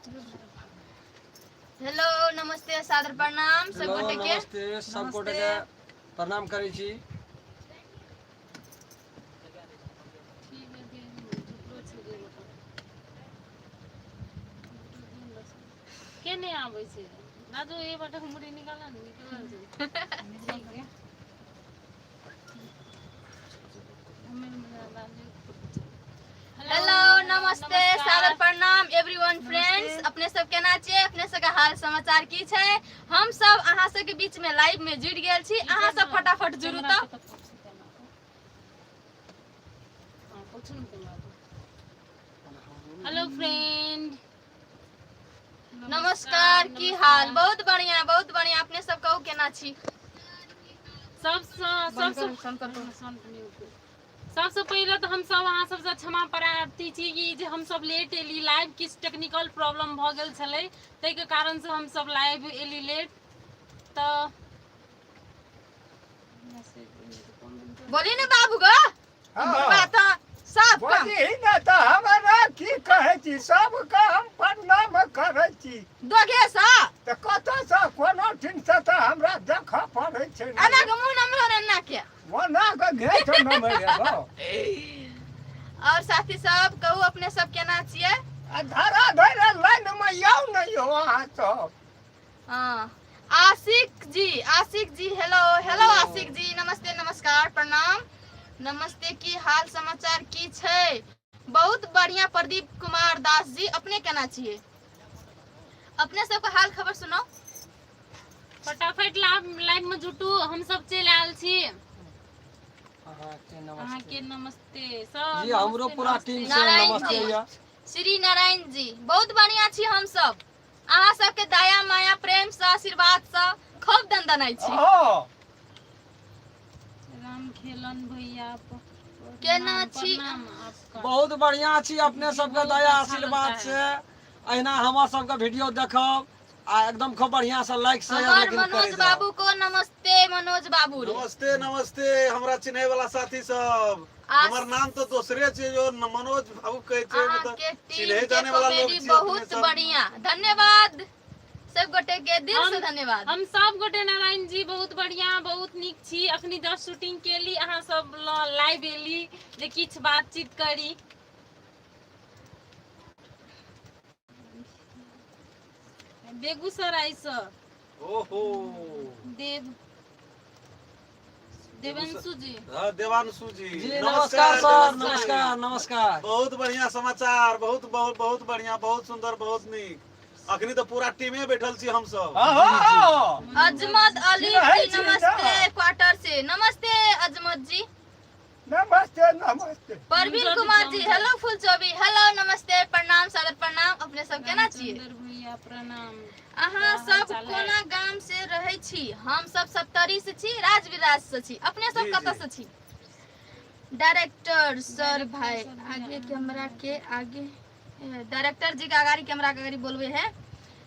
Hello नमस्ते सादर प्रणाम सब गोटे के नमस्ते सब गोटे के प्रणाम करै छी। के नहीं आवे छे ना तो ये बाटे मुड़ी निकाला निकल छै। हेलो नमस्ते सादर प्रणाम एवरीवन फ्रेंड्स, अपने सब केना छियै, अपने सब के हाल समाचार की छै। हम सब अहाँ सब के बीच में लाइव में जुड़ गेल छी, अहाँ सब फटाफट जुड़ू त। हेलो फ्रेंड, नमस्कार, की हाल? बहुत बढ़िया अपने सब कहू केना छी। सबसे पहले तो हम सब अहाँ सबसे क्षमा प्रार्थी छी कि जे हम सब लेट एली, लाइव किछ टेक्निकल प्रॉब्लम भ गेल छलै, तै के कारण से हम सब लाइव एली लेट। तो बोली ने बाबू गो, बात साफ कह। बोली ना तो हमारा की कहे छी, सब का हम प्रणाम करे छी। दोगे सा तो कत से कोनो ठिन से तो हमरा देख पड़े छै। एना के मुंह नमरो ना के वो ना के घेट न मरे गो। और साथी सब कहू अपने सब केना छियै। धरा धरे लाइन में यौ नहीं हो अहाँ सब। हां आशिक जी हेलो हेलो आशिक जी, नमस्ते नमस्कार प्रणाम। नमस्ते, की हाल समाचार की छै? बहुत बढ़िया प्रदीप कुमार दास जी, अपने केना छियै? अपने सब के हाल खबर सुनाओ। फटाफट लाइव में जुटू, हम सब चल आयल छी। अहाँ के नमस्ते सब जी, हमरो पूरा टीम से नारायण नमस्ते जी, या। श्री नारायण जी, बहुत बढ़िया छी हम सब। अहाँ सब के दया माया प्रेम से आशीर्वाद से खूब दंदनाई छी। राम खेलन भैया केना छी? बहुत बढ़िया छी, अपने सबके दया आशीर्वाद से अहिना हमर सबके वीडियो देखब आ एकदम खूब बढ़िया से लाइक शेयर हमार लेकिन मनोज करे बाबू को नमस्ते। मनोज बाबू रे नमस्ते नमस्ते, हमरा चिन्हे वाला साथी सब। हमर नाम तो दूसरे छै, जो मनोज बाबू कहै छै, अहाँ मतलब के टीम चिन्हे के जाने वाला लोग कॉमेडी छी। बहुत बढ़िया, धन्यवाद सब गोटे के दिल से धन्यवाद। हम सब गोटे नारायण जी बहुत बढ़िया बहुत नीक छी। अखनी 10 शूटिंग केली, अहाँ सब लाइव एली जे किछ बातचीत करी। बेगूसराय से ओहो देवांशु जी। हाँ देवांशु जी, जी नमस्कार सर, देवांशु जी। नमस्कार। बहुत बढ़िया समाचार, बहुत बहुत बहुत बढ़िया, बहुत सुंदर, बहुत नीक। अखनी तो पूरा टीमे बैठल छी हम सब। अजमत अली जी नमस्ते क्वार्टर से, नमस्ते अजमत जी। नमस्ते नमस्ते। परवीन कुमार जी हेलो फुल चौबी, हेलो नमस्ते प्रणाम सादर प्रणाम। अपने सब केना छियै? भैया प्रणाम। अहाँ सब कोना गांव से रहे छी? हम सब सप्तरी से छी, राजविराज से छी। अपने सब कत से छी? डायरेक्टर सर भाई आगे कैमरा के आगे, डायरेक्टर जी के आगाड़ी कैमरा के आगाड़ी बोलबे है।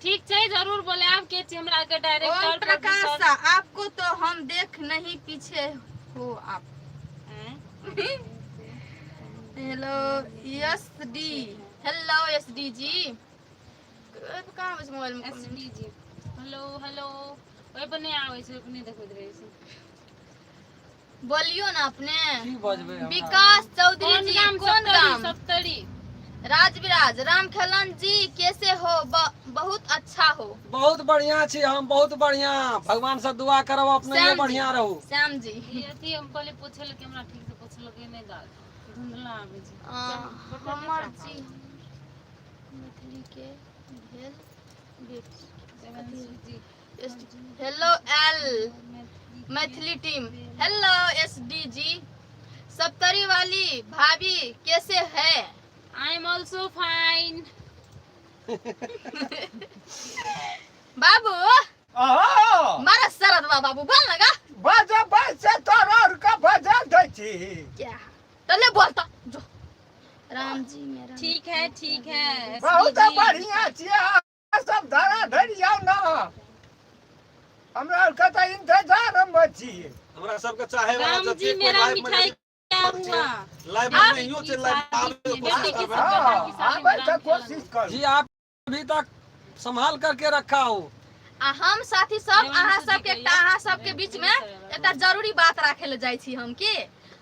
ठीक छै, जरूर बोले। आप के छी हमरा के डायरेक्टर ओम प्रकाश सा, आपको तो हम देख नहीं पीछे हो आप। Hello yes D, hello S D जी। कहां बस मोबाइल में एस डी जी। हेलो हेलो, ओइ पर नहीं आवे छै, अपने देखैत रहे छै। बोलियो ना अपने। की बजबै हमरा? विकास चौधरी जी, कौन गांव? सप्तरी। राजविराज राम खेलन जी कैसे हो? बहुत अच्छा हो। बहुत बढ़िया छी हम, बहुत बढ़िया। भगवान से दुआ करब अपने श्याम जी, बढ़िया रहू। श्याम जी अथी हम पहले पूछल के हमरा ठीक से पूछल के नहीं दाल धुंधला आवे छै। हमर जी मैथिली के भेल बेटी। Hello L Maithili team, hello S D ji. Saptari वाली भाभी कैसे है? I am also fine. बाबू मारा शरद बाबू बोल लगा। बजा बजा तोरा और का बजा दे छी। क्या तले बोलता जो। राम जी मेरा ठीक है बहुत बढ़िया छियै। सब धरा धरिया ना, हमरा के त इंतजार में छी। हमरा सबके चाहे वाला राम जब जी कोई मेरा लाइव में मिठाई क्या हुआ? लाइव में नहीं हो, चल लाइव बेटी की आवे शादी आबै के कोशिश कर। जी आप अभी तक संभाल करके रखा हो। आ हम साथी सब अहाँ सबके एकटा अहाँ सबके बीच में एकटा जरूरी बात राखे ले जाइ छी हम कि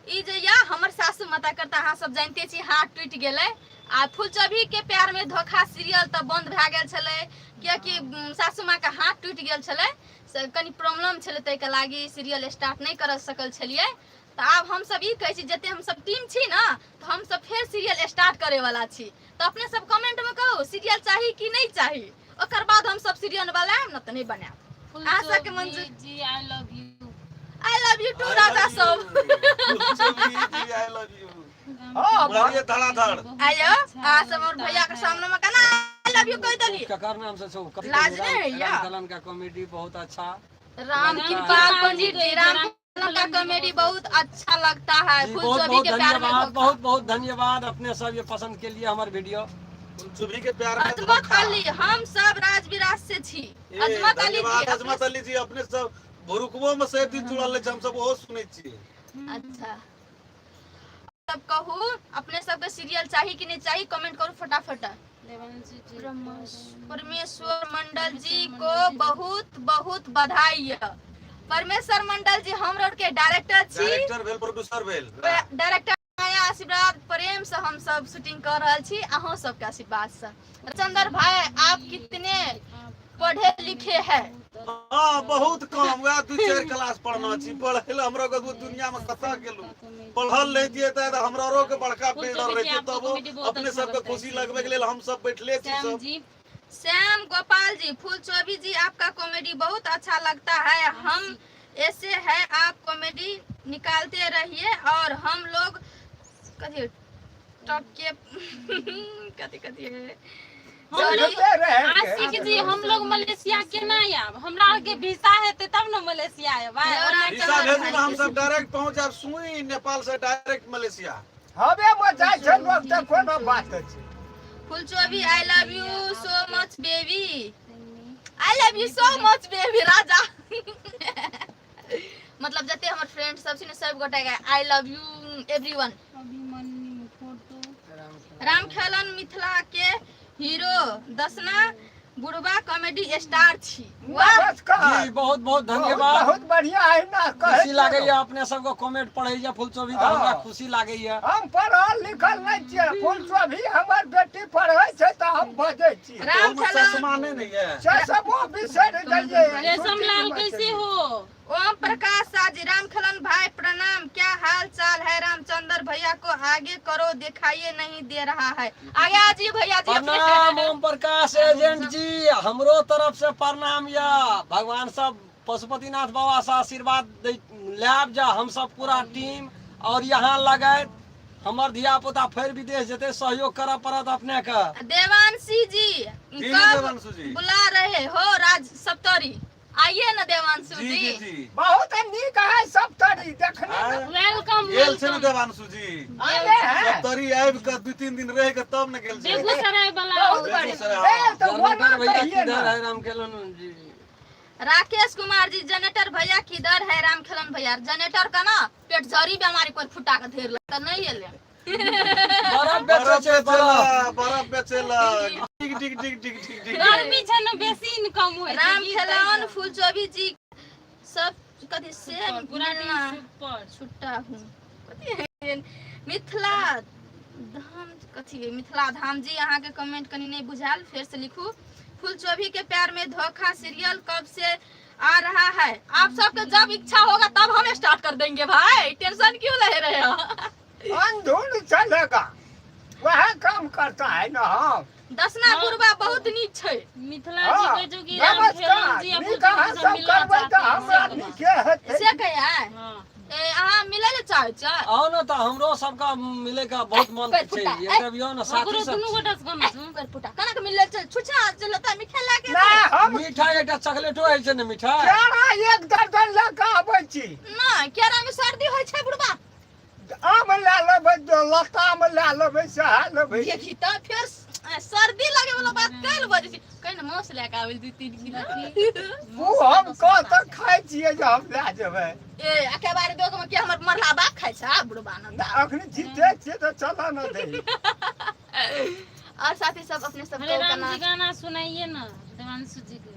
ई जे या हमर सासू माता करता अहाँ सब जानते छी हाथ टूट गेलै आ फूलचोभी के प्यार में धोखा सीरियल त बंद भए गेल छलै कियाकि सासू माँ के हाथ टूट गेल छलै से कनी प्रॉब्लम छलै तै के लागी सीरियल स्टार्ट नहीं कर सकल छलियै। तो आब हम सब ई कहै छी जते हम सब टीम छी ना तो हम सब फेर सीरियल स्टार्ट करे वाला छी। तो अपने सब कमेंट में कहू सीरियल चाही कि नहीं चाही, ओकर बाद हम सब सीरियल बनाएब न त नहीं बनाएब। आशा के मंजूर जी आई लव यू टू राजा सब। जी आई लव यू। हाँ, बढ़िया धड़ाधड़। आयो आ सब और भैया के सामने में कहना आई लव यू कह दली। ककर नाम से छो लाज नहीं है या? कलन का कॉमेडी बहुत अच्छा। राम कृपाल पंडित जी राम का कॉमेडी बहुत अच्छा लगता है। जी, फूलचोभी के प्यार में धोखा। बहुत बहुत धन्यवाद अपने सब ये पसंद के लिए हमारे वीडियो। चुभी के प्यार में अजमत धोखा। अली हम सब राजविराज से छी। अजमत अली धन्यवाद जी अजमत अली जी अपने सब भुरुकबो में से दिन जुड़ल छै हम सब ओहो सुनै छी। अच्छा सब कहू अपने सबके सीरियल चाहिए कि नहीं चाहिए कमेंट करो फटाफट। परमेश्वर मंडल जी को बहुत बहुत बधाई। परमेश्वर मंडल जी हम रोड के डायरेक्टर छी। डायरेक्टर भेल प्रोड्यूसर भेल। डायरेक्टर माया आशीर्वाद प्रेम से हम सब शूटिंग कर रहल छी अहों सबके आशीर्वाद से। चंदर भाई आप कितने पढ़े लिखे हैं? हां बहुत कम वह 2-4 क्लास पढ़ना छी। पढ़ल हमरा को दुनिया में कथा गेलु पढ़ल नहीं दिए त हमरा रो के बड़का बिल्डर रहिए तब अपने सब के खुशी लगबे के लेल हम सब बैठले छी सब। श्याम गोपाल जी फूलचोभी जी आपका कॉमेडी बहुत अच्छा लगता है। हम ऐसे है आप कॉमेडी निकालते रहिए और हम लोग कथी टॉके कथी कथी है आशिक जी हम लोग मलेशिया केना आब हमरा के वीजा हेते तब न मलेशिया आब। वीजा भेजू ना हम सब डायरेक्ट पहुंच जाब सुई नेपाल से डायरेक्ट मलेशिया। हवे में जाय छै लोग त कोनो बात छै। Phulchobhi I love you so much baby. I love you so much baby राजा। मतलब जते हमर फ्रेंड सब छी ने सब गोटे के आई love you everyone. Ramkhelan Mithila के हीरो दसना बुढ़वा कॉमेडी स्टार छी। नमस्कार जी बहुत बहुत धन्यवाद। बहुत बढ़िया है ना कहे खुशी लागे है अपने सबको कमेंट पढ़े फूलचोभी तो हमरा खुशी लागे है। हम पढ़ल लिखल नहीं छियै फूलचोभी हमर बेटी पढ़ै छै त हम बजै छी। रामखेलन चश्मा नहीं है। चश्मा बिसर गइए। रेशम लाल कैसे हो? ओम प्रकाश साजी रामखेलन भाई प्रणाम क्या हाल चाल है? रामचंद्र भैया को आगे करो दिखाइए नहीं दे रहा है। आगे आजी भैया जी। प्रणाम ओम प्रकाश एजेंट जी हमरो तरफ से प्रणाम या भगवान सब पशुपतिनाथ बाबा से आशीर्वाद लेब जा हम सब पूरा टीम और यहाँ लगे हमर धिया पुता फिर विदेश जते सहयोग करऽ पड़त अपने के। देवांशी जी जी कब देवांशु जी बुला रहे हो राज सप्तरी आइए ना देवांशु जी जी जी। जी बहुत नीक है सब तरी देखने में। वेलकम गेल छै ने देवांशु जी। आले है तरी आबि के 2-3 दिन रह के तब न गेल छै। बेगूसराय वाला बहुत बढ़िया। ए तो बोलना भैया चाहिए किधर ना। है रामखेलन जी? राकेश कुमार जी जनरेटर भैया किधर है? रामखेलन भैया जनरेटर का ना पेट झड़ी बीमारी कोई फुटा के धेर लगता नहीं है। बर्फ बेचे बर्फ छै बर्फ। बर्फ बेचेला टिक टिक टिक टिक टिक टिक। गर्मी छै न बेसी इनकम होय छै। रामखेलन फूलचोभी जी सब कथी से पूरा मिलना सुपर छुट्टा हूँ कथी है? मिथिला धाम कथी है? मिथिला धाम जी अहाँ के कमेंट कनी नहीं बुझाल फिर से लिखू। फूलचोभी के प्यार में धोखा सीरियल कब से आ रहा है? आप सबके जब इच्छा होगा तब हम स्टार्ट कर देंगे भाई टेंशन क्यों ले रहे हो? अंधुन चलेगा वह काम करता है ना। हम दसना गुरबा बहुत नीक छै। मिथिला जी हाँ, के जोगी रामखेलन जी नमस्कार नीक अहाँ सब करबै त हमरा नीके हेतै। से कहिया हां अहाँ मिले ले चाहे छ? आओ ना तो हमरो सबका मिले का बहुत मन पेट छै। फुटा, इंटरव्यू ना साथी ओकरो सब दुनू गोटा से गम छु कर पुटा कना के मिले छै छुछा चलता मिठा लागे ना हम मिठाई एकटा चॉकलेटो है छै ना मिठाई। केरा एक दर्जन लेके आबै छी। ना केरा में सर्दी होय छै बुढ़बा। आम लए लेबै लताम लए लेबै सएह लेबै। देखी त फिर सर्दी लगे वाला बात कैल बजे छी कहीं मौस लेके आबै 2-3 किलो। वो हम कह तक खाइ छियै जे हम लए जेबै। ए एके बारे दोग में के हमर मरला बा खाइ छ बुढ़बा न। अखनी जीते छियै तऽ चलऽ न दे। और साथ ही सब अपने सब अरे को राम गाना जी गाना सुनाइए ना देवांशु जी के।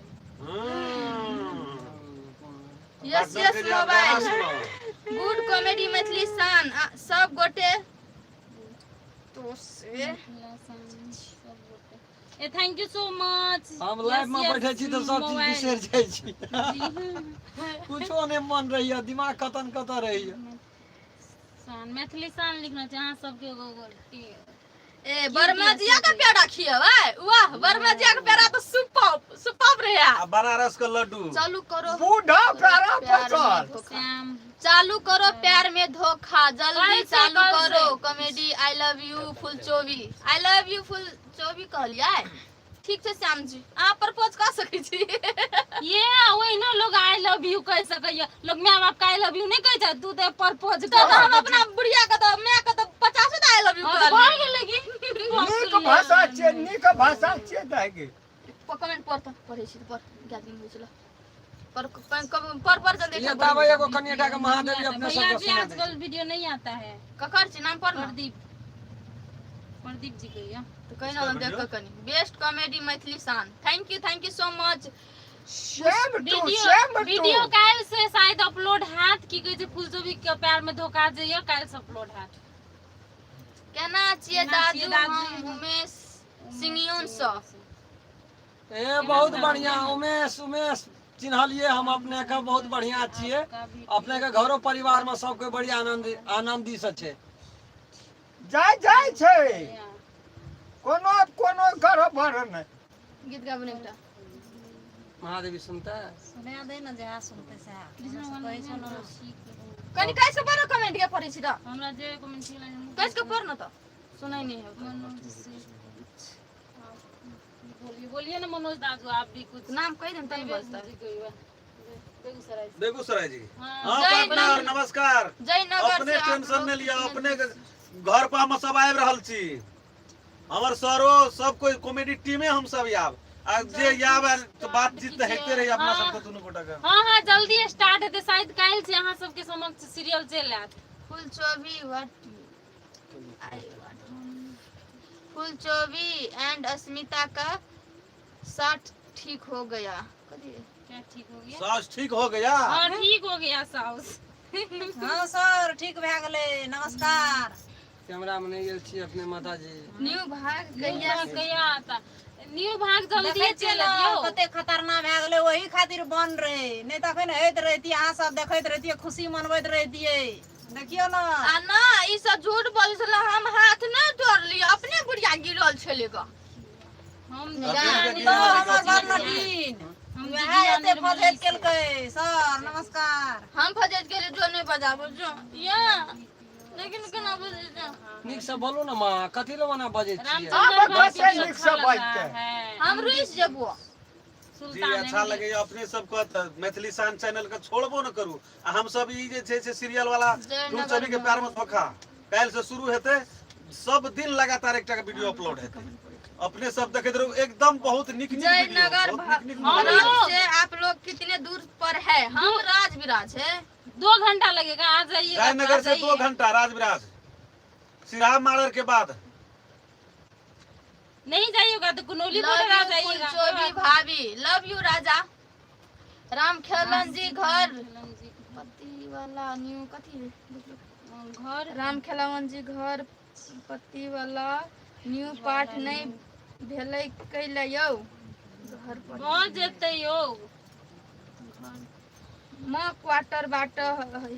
यस पार्टनर के यस जे आप गाना मोबाइल सुनाओ। गुड कॉमेडी मैथिली सान सब गोटे तो से थैंक यू सो मच। हम लाइव में बैठे छी तो सब चीज बिसर जाइ छी कुछो नहीं मन रही है, दिमाग कतन कतन रही है। मैथिली सान लिखना चाहिए अहाँ सबके। ए वर्मा जिया का प्यारा खिया भाई वाह वर्मा जिया का प्यारा तो सुपर सुपर रहे आ बनारस का लड्डू। चालू करो बूढ़ा प्यारा प्यार में पसंद धोखा। श्याम चालू करो प्यार में धोखा जल्दी कल से, चालू कल करो से। Comedy I love you Phulchovi I love you Phulchovi कहलिए ठीक है श्याम जी आप प्रपोज कर सकै छी ये वही ना लोग आई लव यू कह सकैया, लोग माँ बाप का आई लव यू नहीं कह जा, तू तो प्रपोज तो हम अपना बुढ़िया का तो मैं का तो 50 आई लव यू बढ़ कर गेलै नीक भाषा छियै, नीक भाषा छियै दागे। कमेंट पढ़े छी पर क्या दिन होइछला पर जल्दी ये तब एगो कन्याटा के महादेव जी अपने भैया सब जी सुना आजकल वीडियो नहीं आता है। ककर छी नाम पर ना प्रदीप जी कहिया तो कहीं ना देख के कनी best comedy Maithili Shaan thank you so much same to same video too. काल से शायद अपलोड हैत की कहे छै फुलचोबी के प्यार में धोखा जइयो काल से अपलोड हैत। केना छियै केना छियै दादू दादू? हम उमेश सिंगियोन स ए बहुत बढ़िया उमेश उमेश चिन्हलिए हम अपने के बहुत बढ़िया छिए, अपने के घरो परिवार में सबके बड़ी आनंदी से छै। जाय छै कोनो कोनो गड़बड़ नहीं। गीत गाबने एकटा महादेवी सुनता है सुना दे ना जहाँ सुनते से कनी कैस के पढ़ो कमेंट के पढ़ै छी त हमरा जे कमेंट केला कैस के पढ़ न त सुनाई नहीं है बोलिए ना मनोज दादू आप भी कुछ नाम कह देम तनी बजता बेगूसराय से। बेगूसराय जी। हाँ। हाँ जय पार्टनर नगर। नमस्कार। जयनगर अपने से आप टेंशन लोग नहीं लिया, कितने अपने दूर के घर पर हम सब आबि रहल छी। हमर सरो सब कोई कॉमेडी टीमे हम सब आब आ जे याब तो बातचीत तो हेते रही अपना हाँ। सबके दुनू गोटा के। हाँ हाँ जल्दी स्टार्ट हेतै शायद काल्हि से अहाँ सबके समक्ष सीरियल चलि आयत। फुल चोबी फुल चोबी एंड अस्मिता का साथ ठीक हो गया कथी है? क्या ठीक हो गया? सास ठीक हो गया। हाँ ठीक हो गया साउस। हाँ सर ठीक भए गेलै नमस्कार। कैमरा में नहीं गेल छी अपने माता जी। न्यू भाग न्यू गया भाग गया आता न्यू भाग जल्दी देखै चलि छियै ने दियौ। कते खतरनाक भए गेलै ओही खातिर बन रहे नहीं तो अखन होइत रहितियै अहाँ सब देखैत रहितियै खुशी मनबैत रहितियै। देखियो ना आ ना ई सब झूठ बोलै छला हम हाथ नहीं तोड़लिए अपने बुढ़िया गिरल छले ग हम जानी तो हमर घर नटीन हम वएह एते फजेत केलकै सर नमस्कार। हम फजेज गेले जो नहीं बजाबो जो या लेकिन केना बजे जो निक से बोलू ना माँ कथी लो मना बजे छिए। आप रामचंद्र कैसे जी लिख अच्छा सब लगा बजते? है। हम रुइस जेबो जी सुल्तान अच्छा लगे अपने सबको मैथिली शान चैनल के छोड़बो न करू। आ हम सब ई जे छै से सीरियल वाला जयनगर फुलचोबी के प्यार में धोखा काल से शुरू हेते, सब दिन लगातार एकटा के वीडियो अपलोड हेते। अपने सब देखैत रहू एकदम बहुत निक निक वीडियो जयनगर बहुत निक निक हम वीडियो। लोग- से आप लोग कितने दूर पर है हम राज विराज है 2 घंटा लगेगा आ जाइएगा। जयनगर से 2 घंटा राजविराज सिराहा मार्डर के बाद। नहीं जाइएगा तो कुनौली लव बॉर्डर आ यू जाइएगा। फुलचोबी भाभी लव यू राजा राम खेलन जी घर पति वाला न्यू कथी घर राम खेलावन जी घर पति वाला न्यू पार्ट नहीं भेलै कैले यौ घर पर बहुत जेतै यौ। माँ क्वार्टर बाट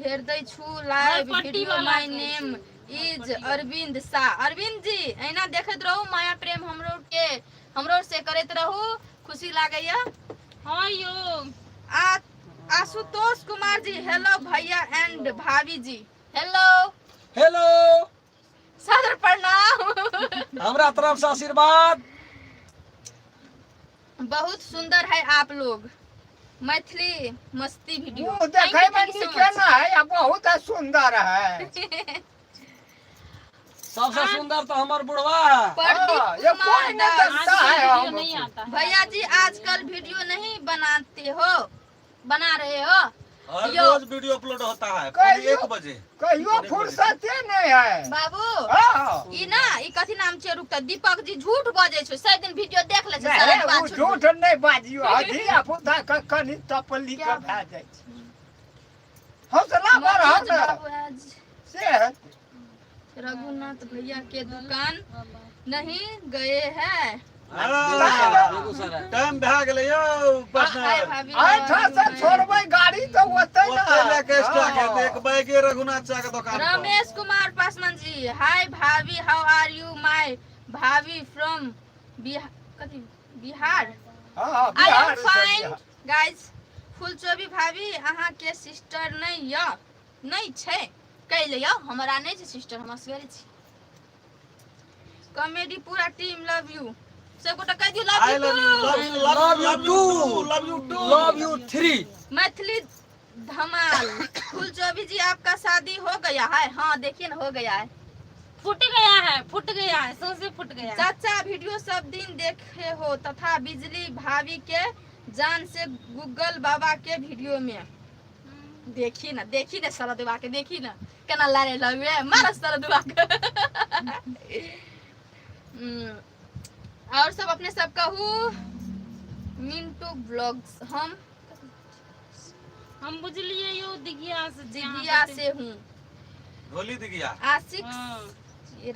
हेरदै छु लाइव घर पट्टी वीडियो वाला माय कहै नेम छै। इज अरविंद शाह अरविंद जी एना देखैत रहू माया प्रेम हमरो से करैत रहू खुशी लागैया। हाँ यौ आशुतोष कुमार जी हेलो भैया एंड भाभी जी हेलो हेलो सादर प्रणाम हमरा तरफ से आशीर्वाद। बहुत सुंदर है आप लोग मैथिली मस्ती वीडियो मुंह देखे में निकेना है या बहुत सुंदर है। सबसे सुंदर तो हमर बुढ़वा है। हाँ, ये कोई नहीं देखता है वीडियो हम। नहीं आता है। भैया जी आजकल वीडियो नहीं बना रहे हो हर यो। रोज वीडियो अपलोड होता है कहियो। 1 बजे। कहियो फुर्सते नहीं है। बाबू हाँ। ई ना ई कथी नाम छै रुक त दीपक जी झूठ बजे छै सही दिन वीडियो देख ले छै नहीं, सारा वो बात छोड़ झूठ नहीं बाजियो। अधिया पुता का कनी तपली क्या का भा जाय छै। हौसला बढ़ मनोज ना बाबू आज से रघुनाथ भैया के दुकान नहीं गए हैं बेगूसराय टाइम भए गेलै यौ हाय पार्टनर। भाभी ऐठा से छोड़बै गाड़ी तो ओतै ना। ओतै लेके स्टॉक है हाँ। एक बैगे रघुनाथ चा के दुकान पर। रमेश कुमार पासवान जी हाय भाभी हाउ आर यू माय भाभी फ्रॉम बिहार हाँ, आई एम बिहार से फाइन बिहार। गाइस फुलचोबी भाभी अहाँ के सिस्टर नहीं य नहीं छै कह लियो हमरा नहीं छै सिस्टर हम असगरे छी कॉमेडी पूरा टीम लव यू सब गोटा कह दियो I love love you you, love you too, love you too. Love you 3 Maithili धमाल फुलचोबी जी आपका शादी हो गया है हाँ देखिए ना हो गया है फुट गया है सौंसे फुट गया है। चाचा वीडियो सब दिन देखे हो तथा बिजली भाभी के जान से गूगल बाबा के वीडियो में देखी ना सरदुआ के देखी ना केना लारे लगे मार सरदुआ के और सब अपने सब कहू मिंटू ब्लॉग्स हम बुझलिए यो दिघिया से दिया से हूँ ढोली दिखिया। आशिक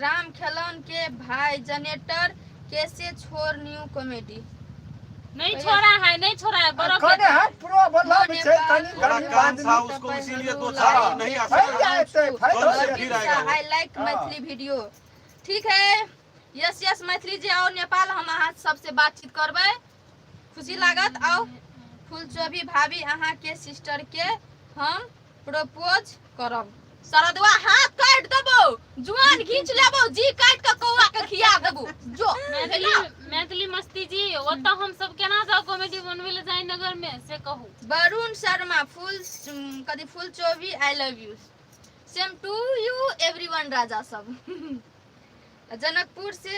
राम खेलन के भाई जनरेटर कैसे छोड़ न्यू कॉमेडी नहीं छोड़ा है बर्फ कने है प्रॉब्लम छै तनी थोड़ा गरीब काम था आदमी उसको इसीलिए तो हाँ। था नहीं आ फैल सका। जाए से फैल कौन से जाए। फिर आएगा वो? आई लाइक हाँ। मैथिली वीडियो ठीक है यस मैथिली जी आओ नेपाल हम अहाँ सबसे बातचीत करबै खुशी लागत आओ फुलचोभी भाभी अहाँ के सिस्टर के हम प्रपोज करब सरदवा हाथ काट देबो जुआन खींच लेबो जी काट के कौआ के खिया देबो जो मैथिली मस्ती जी ओतऽ हम सब केना जाओ कॉमेडी बनवे ले जाए नगर में से कहू। Varun Sharma Phulchobhi I love you same to you everyone राजा सब जनकपुर से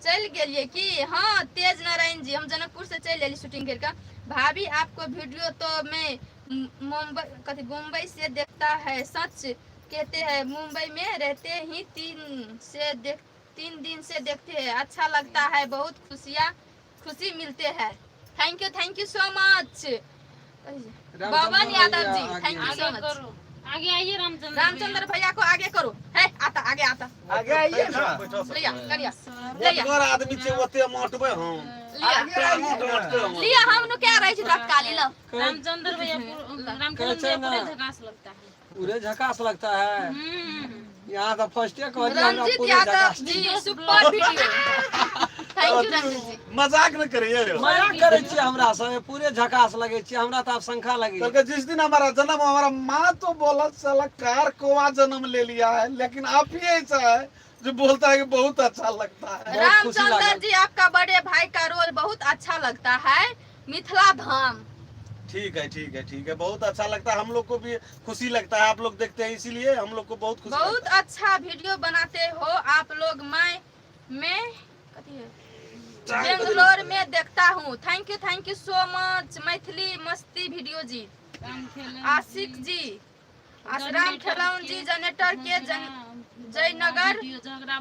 चल गेलिए कि हाँ तेज नारायण जी हम जनकपुर से चल गेली शूटिंग करके भाभी आपको वीडियो तो मैं मुंबई से देखता है सच कहते हैं मुंबई में रहते ही 3 दिन से देखते हैं अच्छा लगता है बहुत खुशी मिलते हैं thank you so much Pawan Yadav ji thank you so आगे मच करो आगे आइए रामचंद्र भैया को आगे करो है आता आगे आगे आइए ना। लिया करिया बदगर आदमी छै ओते मोटबै हम। आगे आइए ना। लिया हम नु क्या रहे छी तत्काली लो रामचंद्र भैया पूरे झकास लगता है। पूरे झकास लगता है यहाँ तो फर्स्ट कह दिया हमरा रंजीत पूरे यादव झकास ji super video thank you Ranjeet ji मजाक न करिए रे। मजाक करे छी हमरा सब पूरे झकास लगे छी हमरा तो आप शंखा लगे क्योंकि जिस दिन हमारा जन्म हमारा माँ तो बोला साला कार कोवा जन्म ले लिया है लेकिन आप ही ऐसा है जो बोलता है कि बहुत अच्छा लगता है। बहुत खुशी रामचंद्र लागल। जी आपका बड़े भाई का रोल बहुत अच्छा लगता है मिथिला धाम ठीक है बहुत अच्छा लगता है हम लोग को भी खुशी लगता है आप लोग देखते हैं इसीलिए हम लोग को बहुत खुशी बहुत लगता है। अच्छा वीडियो बनाते हो आप लोग मैं बेंगलोर में देखता हूँ thank you so much Maithili मस्ती वीडियो जी आशिक जी राम खेलौन जी जनरेटर के जयनगर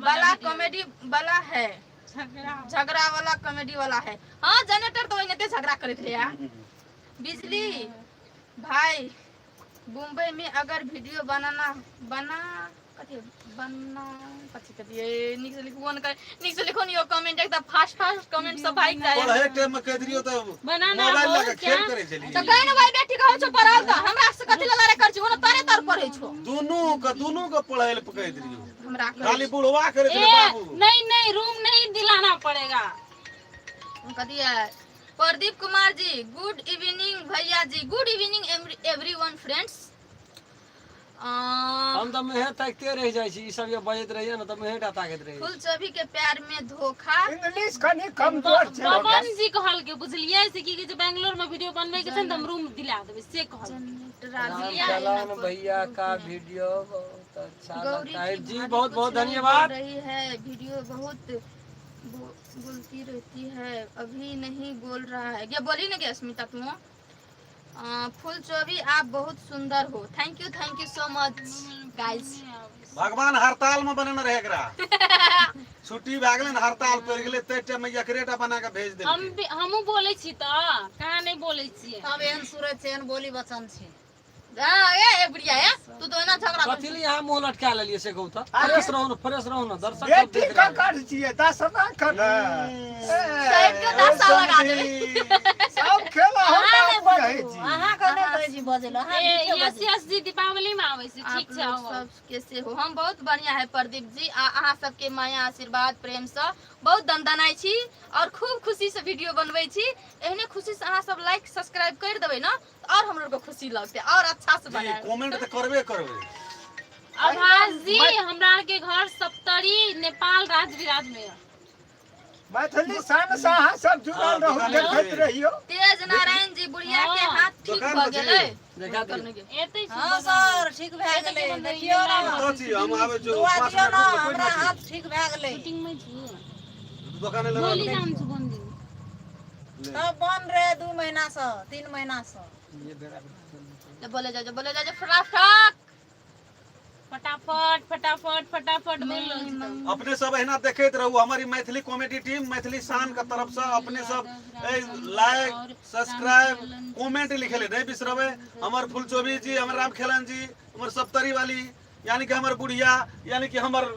वाला कॉमेडी वाला है झगड़ा वाला कॉमेडी वाला है हाँ जनरेटर तो वही झगड़ा करते रहे बिजली भाई मुंबई में अगर वीडियो निक से लिखो नियो कमेंट एकदम फास्ट कमेंट सब भाग जाए पढ़े टाइम में कह दियो तो बनाना मोबाइल हो लेके क्या? खेल करे चली तो कहीं ना भाई बेटी कहै छो पढ़ाओ त हमरा से कथि ललारे कर छी ओना तारे तर पढ़ै छो दोनों का पढ़े ले कह दियो हमरा खाली बुढ़वा करे थे ए, बाबू। नहीं रूम नहीं दिलाना पड़ेगा। कथि है प्रदीप कुमार जी गुड इवनिंग भैया जी गुड इवनिंग एवरीवन फ्रेंड्स हम तो मेहे तकते रह जाय छी ई सब ये बजत रहिए ना तो मेहे टा ताकत रही फुलचोभी के प्यार में धोखा इंग्लिश कनी कमजोर छै पवन जी कहल के बुझलिए से कि जे बेंगलोर में वीडियो बनवे के छै त हम रूम दिला देबै से कहल। राम भैया का वीडियो बहुत अच्छा गौरी लगता है की जी भाभी बहुत कुछ बहुत नहीं धन्यवाद बोल रही है वीडियो बहुत बोलती रहती है अभी नहीं बोल रहा है ये बोली ना क्या अस्मिता तुम फुल चौबी आप बहुत सुंदर हो। Thank you so much guys. भगवान हड़ताल में बने न रहे एकरा छुट्टी भए गेलै न हड़ताल पड़ि गेलै ते टाइम में एकरेटा बना के भेज देलकै हमहू बोलै छी त कहाँ नहीं बोलै छियै। सब एहन सूरत छै एहन बोली वचन छै। ए बुढ़िया है तू तो ना झगड़ा कर। कथी ले यहाँ मुंह लटका लेलिए से कहू त फ्रेश रहू न दर्शक सब बेटी देख का रहे हैं। कर छिए 10 ना कर साहब के 10 साल लगा देले। सब खेला हो अहाँ त नहीं कहै बजू छी अहाँ के नहीं कहै छी बजै ला। अहाँ यस जी दीपावली में आवे छी। आप ठीक छै लोग सब कैसे हो? हम बहुत बढ़िया है प्रदीप जी। अहाँ सबके माया आशीर्वाद प्रेम से बहुत दनदनाई छी और खूब खुशी से वीडियो बनबै छी। एहने खुशी से अहाँ सब लाइक सब्सक्राइब कर देबै ना तो और हम लोग को खुशी लगते और अच्छा से बनाए। कमेंट तो करबे करबे। आभास जी हमरा के घर सप्तरी नेपाल राज विराज में है। मैथिली सान से अहाँ सब जुड़ल रहू देखैत रहियो। तेज नारायण जी बुढ़िया के हाथ ठीक भ गेलै। देखा दियौ। करने के एतै छी हां सर ठीक भए गेलै देखियो ना तो छी हम आवे जो दुआ 5 दियो ना मिनट हमरा हाथ ठीक भए गेलै। मीटिंग में छी दुकाने बोली लगा नाम से बंद दिन तब बन रहे 2 महीना से 3 महीना से। बोले जा फटाफट फटाफट फटाफट फटाफट बोल अपने सब एहना देखैत रहू हमारी मैथिली कॉमेडी टीम मैथिली शान के तरफ से अपने सब लाइक सब्सक्राइब कमेंट लिखेले नहीं बिसरबे। हमर फुलचोबी जी हमर राम खेलन जी हमर सप्तरी वाली यानी कि हमर बुढ़िया यानी कि हमर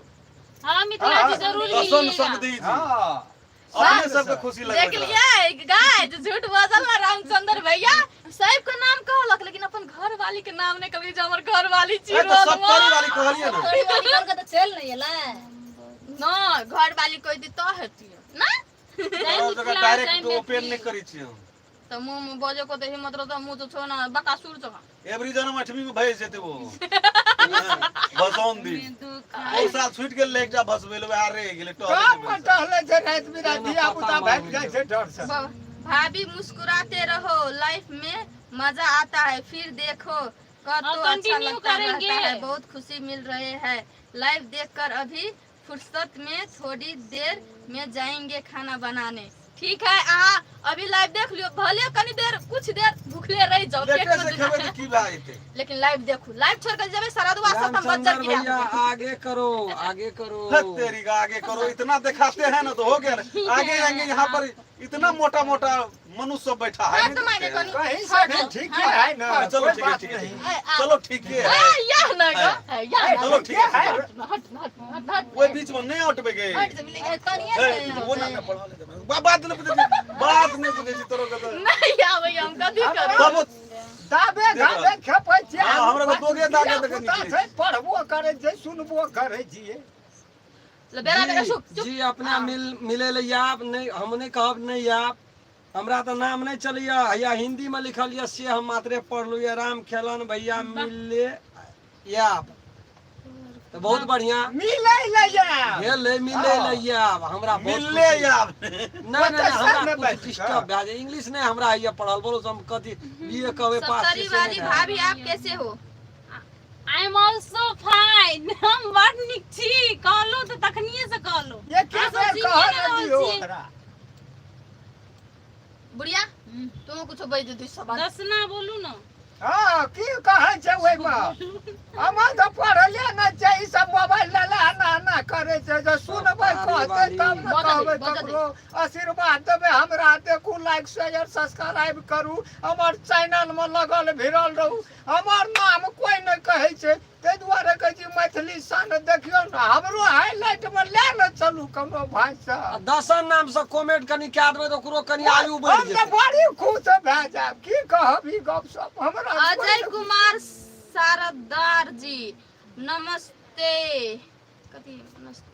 हां मिथिला जी जरूर हसन मिलिएगा। समधी जी हां अपने सबके खुशी देख लगे। लिया गाय जो झूठ बोलल ना रामचंद्र भैया सब के नाम कहलक लेकिन अपन घर वाली के नाम नहीं कहली जो हमर घर वाली छी। तो सप्तरी वाली कहलिए ना थोड़ी वाली करके तो चल नहीं एला ना घर वाली कोई दी तो हेती ना और जगह डायरेक्ट ओपन नहीं करी छी हम तो मुंह में बोझे को तो हिम्मत रहो तो मुंह तो छो ना बकासुर जगह। एवरी जन्म 8वीं में भेज देते वो भसौन दी ओ साल छूट गेल एकटा भसबेल आ रह गेले काम में टहले छै रात बिरात दिया बुता भाग जाय छै डर से। भाभी मुस्कुराते रहो लाइफ में मजा आता है फिर देखो तो अच्छा continue लगता करेंगे। रहता है। बहुत खुशी मिल रहे हैं लाइव देखकर। अभी फुर्सत में थोड़ी देर में जाएंगे खाना बनाने। ठीक है अभी लाइव देख लियो भले कनी देर कुछ देर भूखले रह जाओ पेट लेटे से में खेबे तो की भाई थे लेकिन लाइव देखो लाइव छोड़ कर जब सारा दुआ खत्म बच रामचंद्र भैया गिरा। आगे करो आगे करो। तेरी का आगे करो इतना दिखाते हैं ना तो हो गया ना। आगे आएंगे यहाँ पर इतना मोटा मोटा मनुष्य सब बैठा है हाथ मांगे नहीं दिखते कनी कहीं से भी ठीक है ना हैं। चलो कोई ठीक है बात ठीक है नहीं। ठीक है चलो ठीक है या ना या चलो ठीक है हट वो बीच में नहीं हटबे गए हट से मिलेगा वो ना पढ़ा ले बात नहीं पूछे तोरो का नहीं आवे हम कभी करो तब दाबे गाबे खेपै छै हाँ, हमरा को दोगे दाबे देके बुता निकली। छै पढ़बो करे छै सुनबो करे छियै। ले बेरा बेरा जी, चुप जी अपना मिले ले आप नहीं हम नहीं कहब नहीं आप हमरा तो नाम नहीं चलिए या हिंदी में लिखल ये से हम मात्रे पढ़ लू ये राम खेलन भैया मिले आप तो बहुत बढ़िया मिलै ले जा भेल ले मिले ले आप हमरा बहुत मिलले खुशी। यार नहीं नहीं हमरा में कुछ बैठ डिस्टर्ब भए जाए इंग्लिश नहीं हमरा ये पढ़ल बोलो हम कथी बीए कहबे पास सप्तरी वाली भाभी आप कैसे हो? आई एम आल्सो फाइन हम बड निक छी कहलो तो तखनिए से कहलो ये के अहाँ सब कह सीखे न रहल दियो छी। ओकरा बुढ़िया तुम कुछ बोल दे सब दसना बोलू ना हां की कहै छै ओइ में हम तो पढ़ले न छै ई सब मोबाइल लला ना करे छै जो सुनबै कहतै तब न कहबै ककरो आशीर्वाद देबै हमरा देखू लाइक शेयर सब्सक्राइब करू हमर चैनल में लगल भिड़ल रहू हमर नाम कोई न कहै छै ते दुआरे कहै छी मैथिली सन देखियो न हमरो हाईलाइट में ले न चलू कोनो भाई से। दसन नाम से कमेंट कनी क्या देबै तो ओकरो कनी आयु बढ़ हम तो जेतै बड़ी खुश भए जाब की कहब ई गप सब हमरा अजय कुमार सारदार जी नमस्ते कथी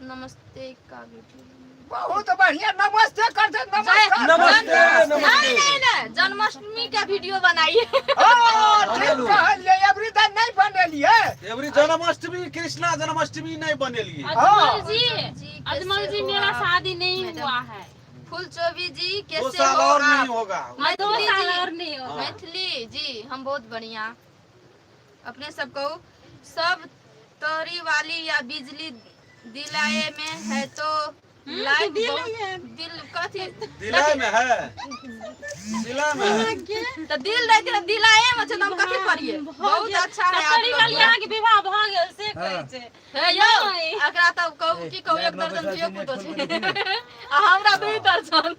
नमस्ते का वीडियो बहुत बढ़िया नमस्ते कर दे नमस्कार नमस्ते, नमस्ते। नहीं जन्माष्टमी का वीडियो बनाइए। हां ठीक कहलिए एवरी दिन नहीं बनेलिए एवरी जन्माष्टमी कृष्णा जन्माष्टमी नहीं बनेलिए अजमल जी, जी अजमल जी कैसे हो मेरा आप? शादी नहीं मैडम। हुआ है फुल चौबी जी 2 कैसे साल हो और नहीं आप? होगा मैं 2 मैथिली साल जी। और नहीं होगा मैथिली जी हम बहुत बढ़िया अपने सबको सब तोरी वाली या बिजली दिलाए में है तो लाइव दिल बहुत- में। दिल कथी दिलाय में है दिला में है तो दिल रहते ना दिलाए में छै त हम कथी करिए बहुत अच्छा है आप सत्तरी वाली लोग अहाँ के विवाह भ गेल से कहै छै हे यौ नहीं। एकरा तब कहू की कहू एक दर्जन जियो पुतो छै आ हमरा 2 दर्जन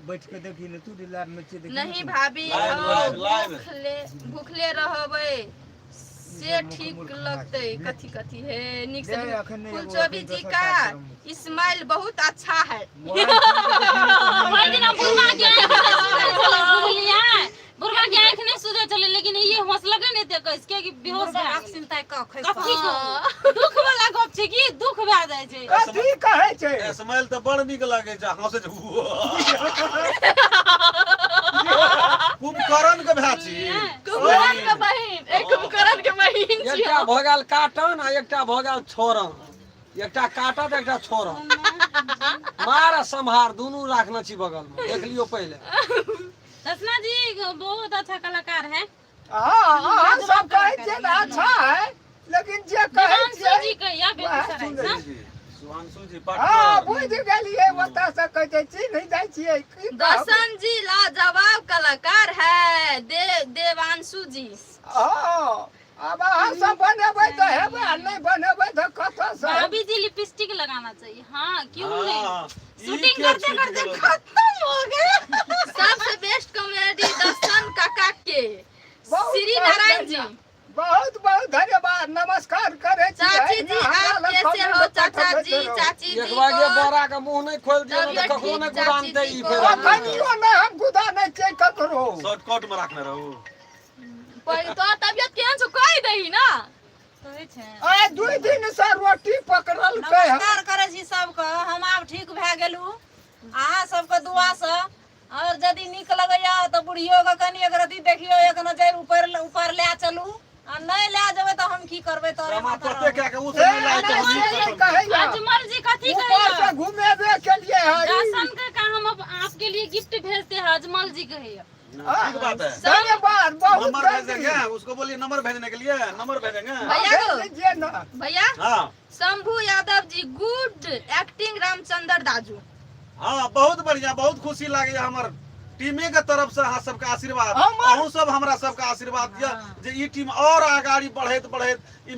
बैठ के देखी ले तू लैब में देखी नहीं भाभी लाइव, हम लाइव। भूखले रहबै से ठीक लगते कथी कथी है निक से नहीं, अखन नहीं, फुलचोबी अखन जी दोसर का कार्यक्रम में। स्माइल बहुत अच्छा है वही दिन बुढ़वा के आँख नहीं सुधर चले बुझलियै बुढ़वा के आँख नहीं सुधर चले लेकिन ये हंसलकै नहीं ते कह के बेहोश भए गेल चिंता क खै कथी कहू दुख वाला गप छै कि दुख भए जाइ छै कथी कहै छै स्माइल तो बड़ निक लागे छै हंसे छै कुंभकर्ण के भए छी कुमरन के बहिन एक कुमरन के बहिन एकटा छियै भऽ गेल काटन आ एकटा भऽ गेल छोरन एकटा काटत एकटा छोरन मार आ सम्हार दुनू राखने छी बगल में देख लियो पहले दसना जी बहुत अच्छा कलाकार है हां सब कहै छै ना अच्छा है लेकिन जे कहै देवांशु जी छै कहिया बेगूसराय सुन से सुहांशु जी हां पाटकर बुझ गेलियै ओतऽ से कहै छै चिन्ह जाइ छियै की कहब? दर्शन जी लाजवाब कलाकार है देवांशु जी हां अब अहाँ सब बनेबै तऽ हेबै आ नहि बनेबै तऽ कतऽ से भाभी जी लिपस्टिक लगाना चाहिए हाँ क्यों नहीं हाँ, शूटिंग ई के करते छूट करते गेलो? खत्म हो गया सबसे बेस्ट कॉमेडी दर्शन काका के बहुत श्री नारायण जी बहुत बहुत धन्यवाद नमस्कार करे छी चाची जी आप कैसे हो चाचा जी चाची जी एक बार ये को बोरा के मुंह नहीं खोल दियो तबियत तो कखनो ठीक, नहीं गुदानते चाची ई जी फेर को। अखनियो नहीं हम गुदा नहीं छै ककरो शॉर्टकट में रखने रहू तो तबियत केहन छौ कहि दही ना कहै छै आइ 2 दिन से रोटी पकड़ल के नमस्कार करै छी सबके हम आब ठीक भए गेलू अहाँ सबके दुआ से और यदि नीक लगैया तऽ बुढ़ियो के कनी एक रति देखियो एक नजर ऊपर ले चलू आ नहीं ले जेबै तऽ हम की करबै तोरे रमा माथा पते क्या के उ सब नहीं लाए तो हम नहीं ए खत्म कहैया अजमल जी कथी ऊपर से कहियो घुमेबे के लिए है दर्शन का हम अब आपके लिए गिफ्ट भेजते हैं अजमल जी कहियो ठीक बात है धन्यवाद बहुत नंबर भेज देंगे उसको बोलिए नंबर भेजने के लिए नंबर भेजेंगे भैया को दीजिए ना भैया हाँ शंभू यादव जी गुड एक्टिंग रामचंद्र दाजू हाँ बहुत बढ़िया बहुत खुशी लागे हमर टीमे के तरफ से अहाँ सबके आशीर्वाद हमर- अहूँ सब हमरा सबके आशीर्वाद दिया जे ई टीम और आगाड़ी बढ़ैत बढ़ैत ई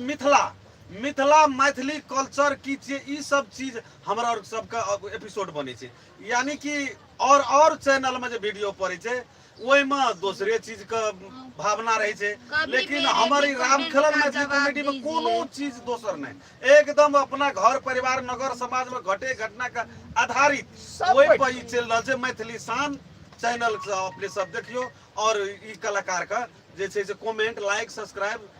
मिथिला मैथिली कल्चर की छियै ई सब चीज हमरा और सबके एपिसोड बनै छै यानी कि और चैनल में जे वीडियो पड़ै छै ओहि में दूसरे चीज के भावना रहे छै कभी लेकिन मेरे हमर भी ई रामखलन comment का मैथिली जवाब कॉमेडी में दीजिए। कोनो चीज दोसर नहीं एकदम अपना घर परिवार नगर समाज में घटे घटना का आधारित सब ओहि बैठ- पर ई चल रहा छै मैथिली शान चैनल से अपने सब देखियो और ई कलाकार का जे छै से कमेंट लाइक सब्सक्राइब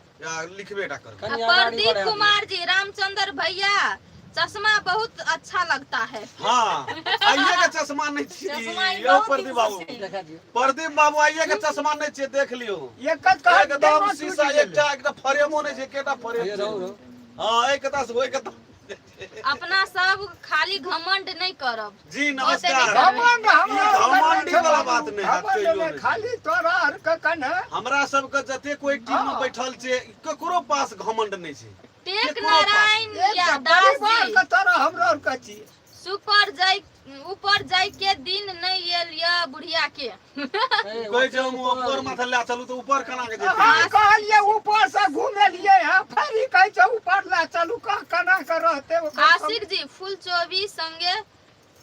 लिखबे टा करू कनी आगाड़ी प्रदीप बढ़ा कुमार जी रामचंद्र भैया चश्मा बहुत अच्छा लगता है हाँ आइए के चश्मा नहीं चश्मा ई छी बहुत प्रदीप बाबू दिन से देखा दियो प्रदीप बाबू आइए के चश्मा नहीं छी देख लियो एकदम शीशा एकटा फ्रेमो नहीं छै केटा ये फ्रेम रहो रहो हां एकटा से एकटा अपना सब खाली घमंड नहीं करब जी ओते नमस्कार नहीं घमंड हमरा घमंडी वाला बात नहीं है, घमंड कहियो में नहीं। खाली तोरा आर के कने हमरा सबके जते कोई टीम में हाँ। बैठल छै ककरो पास घमंड नहीं छै टेक केकरो नारायण या एक दास परिवार जी के तरह हमरा आर के छी ऊपर जाय के दिन नहीं आयल या बुढ़िया के कोई जे हम ऊपर माथा ले चलू तो ऊपर केना के जेतै हम कहलिए ऊपर से घुमेलिए है फिर ई कहै छै ऊपर ले चलू कना के रहते ओकर आशिक जी फुल चौबी संगे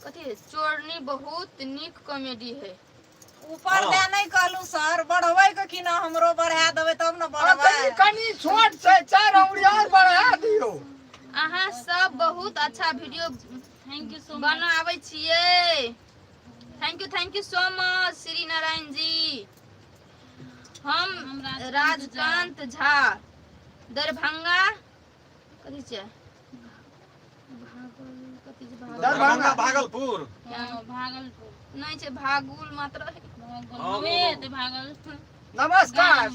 कथी चोरनी बहुत नीक कॉमेडी है ऊपर हाँ। ले नहीं कहलू सर बढ़बै के कि ना हमरो बढ़ा देबै तब न बढ़बै कनी कनी छोट छै 4 उंगली और बढ़ा दियो अहाँ सब बहुत अच्छा video thank you so much बनाबै छियै thank you so much Shri Narayan ji हम राजकांत झा दरभंगा कथी छै दरभंगा भागलपुर भागलपुर नहीं छै भागुल मात्र भागलपुर नमस्कार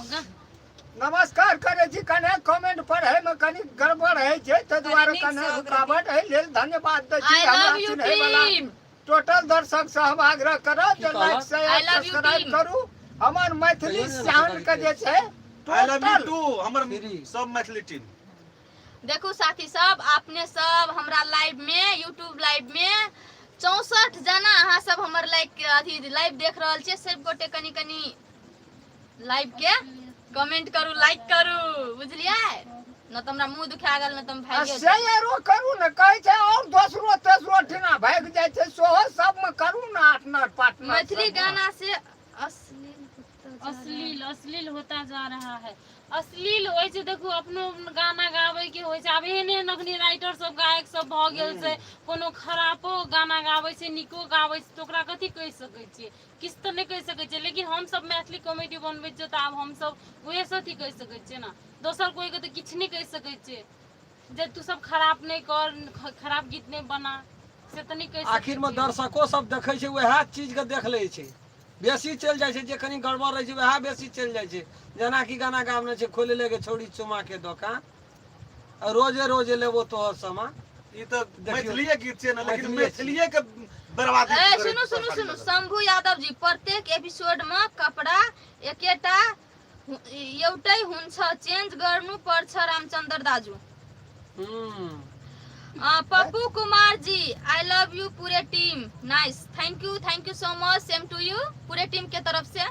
नमस्कार करे छी कने कमेंट पढ़े में कनी गड़बड़ है छै त दुआरे नीक कने से रुकावट है लेल धन्यवाद दै छी आई हमरा लव यू चिन्है वाला टीम टोटल दर्शक से हम आग्रह करब जे की लाइक कहब? Share I love you, subscribe team. करू हमर मैथिली कहियो ने शान के जे छै आई लव यू टोटल टू हमर फ्री। सब मैथिली टीम देखो साथी सब, अपने सब हमरा लाइव में, यूट्यूब लाइव में 64 जना अहाँ सब हमर अथी लाइव देख रहल छियै। सब गोटे कनी कनी लाइव के कमेंट करू, लाइक करू, बुझलियै? न त हमरा मुंह दुखा गेल, न त हम भाग गेल। शेयरो करू न, कहै छै और दोसरो तेसरो ठिना भाग जाइ छै, सोहो सब में करू न, आटनर पार्टनर। मैथिली गाना से अश्लील होता जा रहा है। अश्लील होइ छै, देखू अपनो गाना गाबै के होइ छै। आब एहन अखनी राइटर सब, गायक सब भ गेल छै, कोनो खराबो गाना गाबै छै, निको गाबै छै, त ओकरा कथी कहि सकै छियै? किछ त नहि कहि सकै छियै। लेकिन हम सब मैथिली कॉमेडी बनबै छियै त आब हम सब ओहे से अथी कहि सकै छियै ना। दोसर कोई के त किछ नहीं कहि सकै छियै जे तू सब खराब नहीं कर, खराब गीत नहीं बना, से त नहीं कहि सकै। आखिर में दर्शको सब देखै छै, वएह चीज के देख लै छै, बेसी चल जाइ छै। जे कनी गड़बड़ रहै छै वएह बेसी चल जाइ छै। जेना कि गाना गाबने छै, खोले लेके छोड़ी चुमा के दुकान, रोजे रोजे लेबो तोहर सामान। ई त मैथिलीए गीत छै ना, लेकिन मैथिलीए के बर्बादी ए सुनु सुनु सुनु, शंभू यादव जी, प्रत्येक एपिसोड में कपड़ा एकेटा एउटै हुन्छ, चेन्ज गर्नु पर्छ रामचंद्र दाजु। Pappu Kumar ji, I love you पूरे team, nice, thank you so much, same to you पूरे टीम के तरफ से।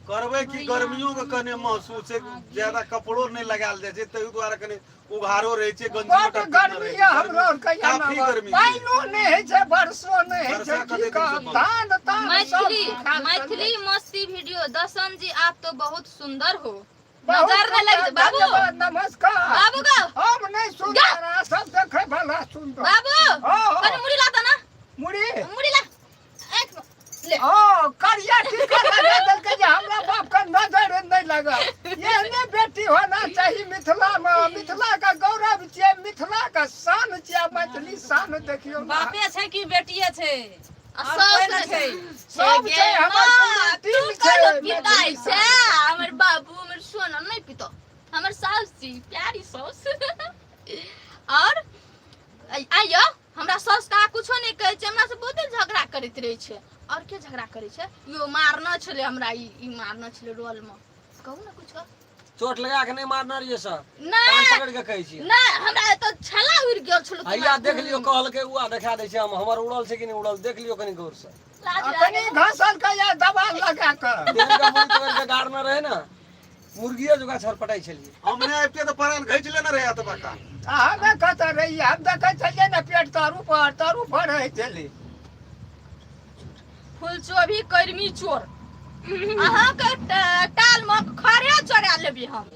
करबै कि गर्मियों के कने महसूस है, ज्यादा कपड़ो नहीं लगाल जाय छै, तै द्वारा कने उघारो रहै छै, गंजी बड गर्मी है हमरो कहिया ना, काफी गर्मी छै। पाइनो नहीं है छै, बरसो नहीं है छै, वर्षा की कते दिन से कहब, बंद? धान तान मैथिली मस्ती वीडियो, दर्शन जी आप तो बहुत सुंदर हो, बहुत नजर न लग सुंदर, बाबू, धन्यवाद, नमस्कार। बाबू गाओ, हम नहीं सुंदर, आ सब देखे भला सुंदर। बाबू हाँ। कनी मुड़ी ला त ना, मुड़ी मुड़ी ला, एक ले। ओ करिया टीका लगा देलकै जे हमरा बाप का नजर नहीं लगा। एहने बेटी होना चाहिए मिथिला में, मिथिला का गौरव छियै, मिथिला का शान छियै, मैथिली शान देखियो ना। बापे छै कि बेटिए छै? आ और सब कोई ना छै, सब छै, हमर पूरा टीम तू छै, कहलो पिता मैथिली छै, हमर बाबू, हमर सोना नहीं पितो, हमर सास जी, प्यारी सास। और आइयो, हमरा सास का कुछो नहीं कहै छै, हमरा से बहुते झगड़ा करैत रहै छै। और के झगड़ा करे छै? यो मारना छले हमरा, ई मारना छले रोल में, कहू ना कुछ कह। चोट लगा के नहीं मारना रहिए सर, कान नहीं पकड़ के कहै छी। नहीं, हमरा तो छला उड़ गेल छलो। हैया देख लियो, कहल के उआ देखा दै छै, हम हमर उड़ल छै कि नहीं उड़ल, देख लियो कनी गौर से। अपनी घासल का या दबा लगा कर तेल का मुड़ी पकड़ के गाड़ में रहे ना, मुर्गिए जुगा छरपटाई छलिए। हमने आबके त परान घैच लेना रहे त बका। हमें कहता रही, हम देखै छलिए ना पेट तारू पर रहै छलै। फुलचोभी कर्मी चोर, अहाँ के टाल में खड़े चढ़ा लेबी हम।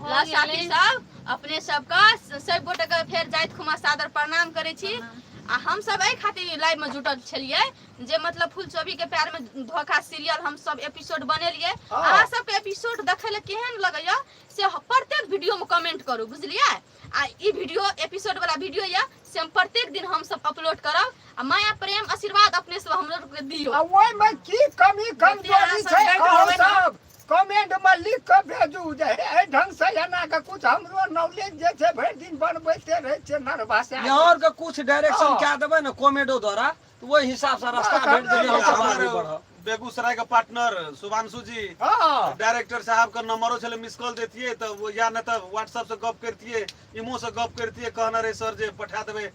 ला साथी सब, अपने सबका सब गोटे के फेर जाइत खुमा सादर प्रणाम करे छी। आ हम सब एहि खातिर लाइव में जुटल छलिए जे मतलब फुलचोभी के प्यार में धोखा सीरियल हम सब एपिसोड बनेलिए। अहाँ सब के एपिसोड देखे ले केहन लगैया से प्रत्येक वीडियो में कमेंट करू, बुझलिए? आ ई वीडियो एपिसोड वाला वीडियो या से हम प्रत्येक दिन हम सब अपलोड करब। आ माया प्रेम आशीर्वाद अपने सब हम लोग के दियो। आ ओइ में की कमी कमजोरी छै, अहाँ सब कमेंट में लिख के भेजू जे ए ढंग से एना के कुछ हमरो नॉलेज जे छै भरि दिन बनबैते रहे छै नर भाषा। यहाँ के कुछ डायरेक्शन क्या देबे ना कॉमेडो द्वारा, तो वही हिसाब से रास्ता भेट देबे, हम सब आगे बढ़ब। बेगूसराय का पार्टनर शुभांशु जी, हाँ डायरेक्टर साहब का नंबरो छले, मिस कॉल देतिए तो वो या न तो व्हाट्सएप से गप करतिए, इमो से गप करतिए, कहना रे सर जे पठा देबे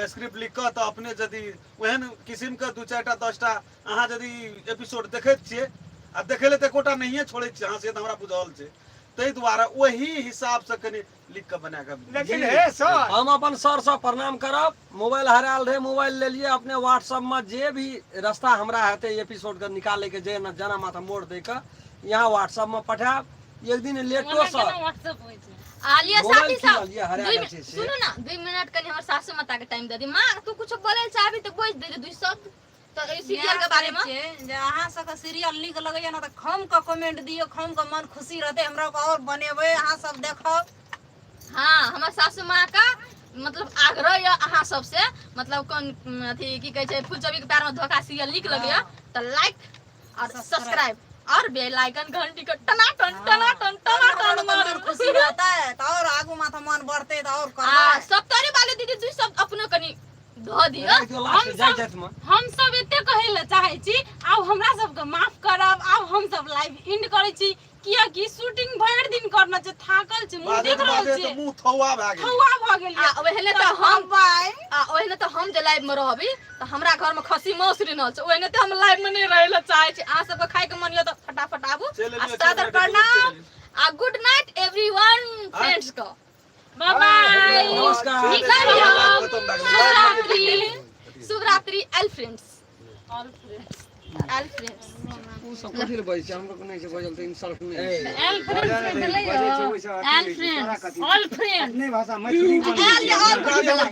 स्क्रिप्ट लिख के, तो अपने यदि ओहन किस्म के 2-4टा 10टा अहाँ यदि एपिसोड देखैत छियै आ देखेले त एकोटा नहिए छोड़े छियै अहाँ से त हमरा बुझल छै, तै द्वारा वही हिसाब से कनी लिख के बना के। लेकिन हे सर हम अपन सर से प्रणाम करब। मोबाइल हरायल रहे, मोबाइल ले लिए, अपने व्हाट्सएप में जे भी रास्ता हमरा हेते एपिसोड के निकाले के, जे जना माथा मोड़ दे के यहाँ व्हाट्सएप में पठाब। एक दिन लेटो सर व्हाट्सएप होइ छै। आलिया साथी सब, हरियाणा सुनू ना 2 मिनट कनी हमर सासू माता के टाइम दे दी। माँ तू कुछ बोले चाहबी तो बोल दे 2 शब्द तो ए सीरियल के बारे में। जे अहाँ सबके सीरियल नीक लगैया ना त खम के कमेंट दियो, खम के मन खुशी रहते, हमरा को और बनेबै, अहाँ सब देखब। हाँ, हमर सासू माँ का मतलब आग्रह या अहाँ सबसे, मतलब कौन अथी की कहै छै फुलचोभी के प्यार में धोखा सीरियल नीक लगैया तो लाइक और सब्सक्राइब और बेल आइकन घंटी के टना टन मन खुशी रहता है तो और आगू माथा मन बढ़ते तो और आ करबै। सब तोरे वाले दीदी 2 शब्द अपनो कनी ध दियो। हम सब एते कहे ला चाहे छी, आब हमरा सब के माफ करब। आब हम सब लाइव एंड करे छी, किया कि शूटिंग भर दिन कर घर न जे थाकल छै मुंह बादे देख रहल बादे छै तो मुंह थौआ भए गेल हवा भ गेल आ ओहने त हम जे लाइव में रहबी त हमरा घर में खसी मांस रिनल छै ओहने त हम लाइव में नहीं रहे ला चाहे छी अहाँ सबके खाए के मन य त फटाफट आबू आ सादर प्रणाम आ गुड नाइट एवरीवन फ्रेंड्स को बाय बाय नमस्कार। शुभ रात्रि L friends all friends L friends उ सब कथि ले बजै छै हम लोग नहीं छै बजल त इंसल्ट नहीं एल फ्रेंड्स ऑल फ्रेंड्स अपने भाषा मैथिली एल